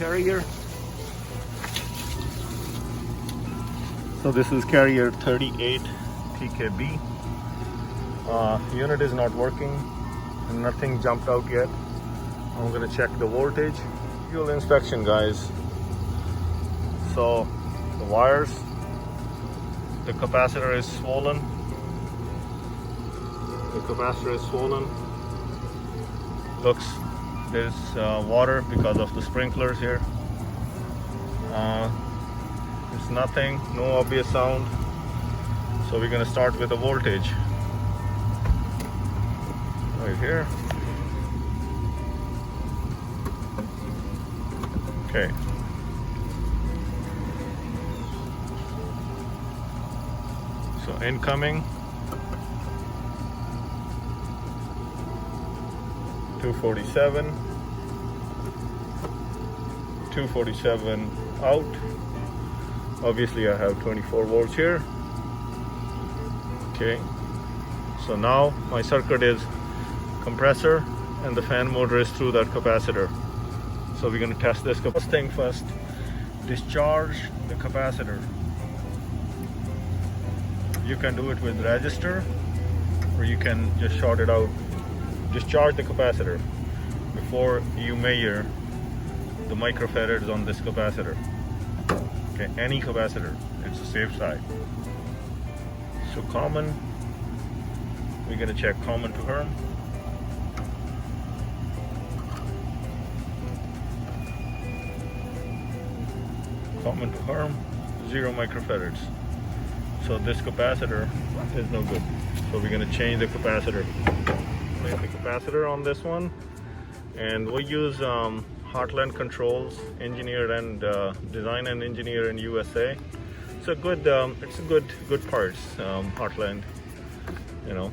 carrier. So this is carrier 38 TKB. Unit is not working, nothing jumped out yet. I'm gonna check the voltage. Fuel inspection, guys. So the wires, the capacitor is swollen. The capacitor is swollen. Looks there's water because of the sprinklers here. It's nothing, no obvious sound. So we're gonna start with the voltage right here. Okay. So incoming 247, 247 out. Obviously I have 24 volts here. Okay, so now my circuit is compressor and the fan motor is through that capacitor. So we're going to test this. First thing first, discharge the capacitor. You can do it with resistor or you can just short it out. Discharge the capacitor before you measure the microfarads on this capacitor. Okay, any capacitor, it's a safe side. So common, we're gonna check common to Herm. Common to Herm, 0 microfarads. So this capacitor is no good. So we're gonna change the capacitor. Place the capacitor on this one, and we use Heartland Controls, engineered and designed and engineered in USA. It's a good parts, Heartland, you know.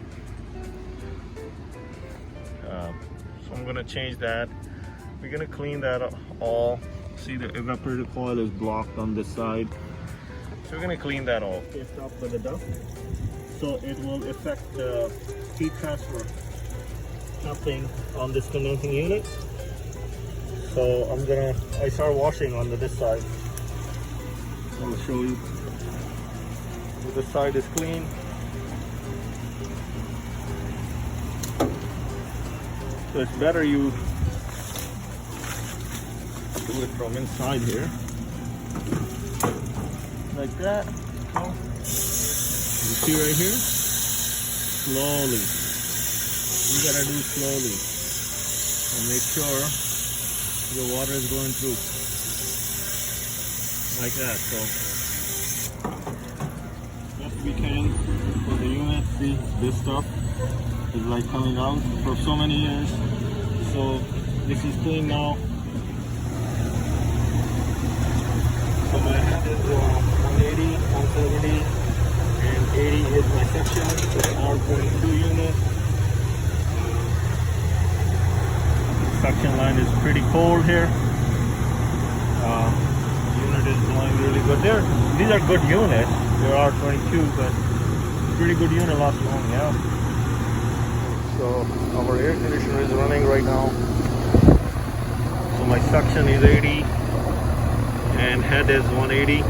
So I'm gonna change that. We're gonna clean that all. See, the evaporator coil is blocked on this side, so we're gonna clean that off. It's up with the duct, so it will affect the heat transfer happening on this condensing unit. So I start washing on this side. I'll show you. So this side is clean. So it's better you do it from inside here. Like that. You see right here? Slowly. You gotta do slowly. And make sure the water is going through. Like that. So best we can for the unit. See, this stuff is like coming out for so many years. So this is clean now. So my head is 180, 170, and 80 is my section. So R22 unit. Suction line is pretty cold here. Unit is going really good. These are good units. They are R22, but pretty good unit, lasts long, yeah. So our air conditioner is running right now. So my suction is 80 and head is 180.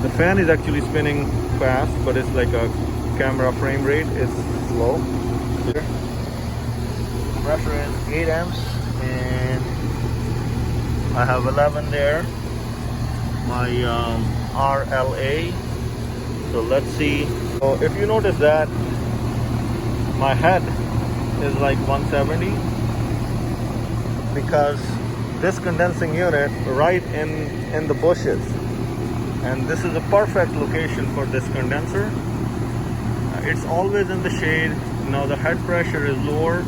The fan is actually spinning fast, but it's like a camera frame rate is slow. Pressure is 8 amps and I have 11 there. My RLA. So let's see. So if you notice that my head is like 170 because this condensing unit right in the bushes, and this is a perfect location for this condenser. It's always in the shade. Now the head pressure is lower,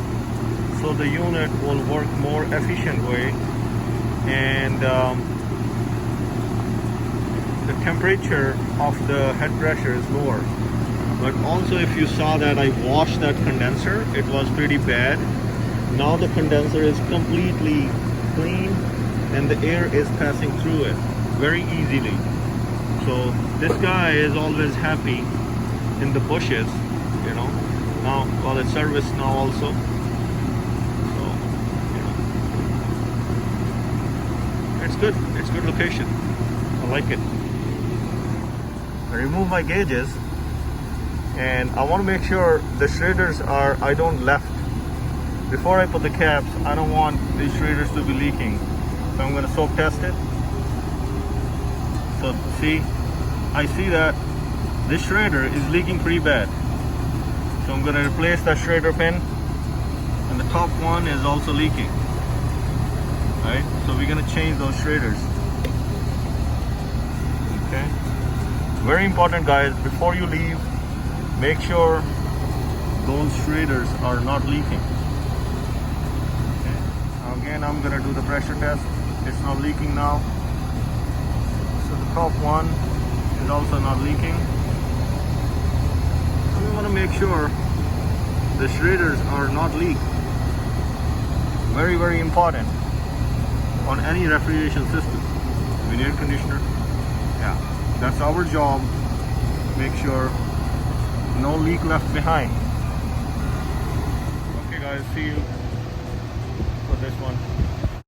so the unit will work more efficient way, and the temperature of the head pressure is lower. But also, if you saw that I washed that condenser, it was pretty bad. Now the condenser is completely clean and the air is passing through it very easily. So this guy is always happy in the bushes, you know. Now, well, it's serviced now also. So, you know. it's good. It's good location. I like it. I remove my gauges, and I want to make sure the shredders are, I don't left. Before I put the caps, I don't want these shredders to be leaking. So I'm going to soak test it. So see, I see that this shredder is leaking pretty bad. So I'm going to replace that shredder pin, and the top one is also leaking. Right? So we're going to change those shredders. Okay. Very important, guys, before you leave, make sure those shredders are not leaking. Okay. Now again, I'm going to do the pressure test. It's not leaking now. So the top one is also not leaking. So we want to make sure the shredders are not leaked. Very, very important on any refrigeration system. With air conditioner, yeah, that's our job. Make sure no leak left behind. Okay guys, see you for this one.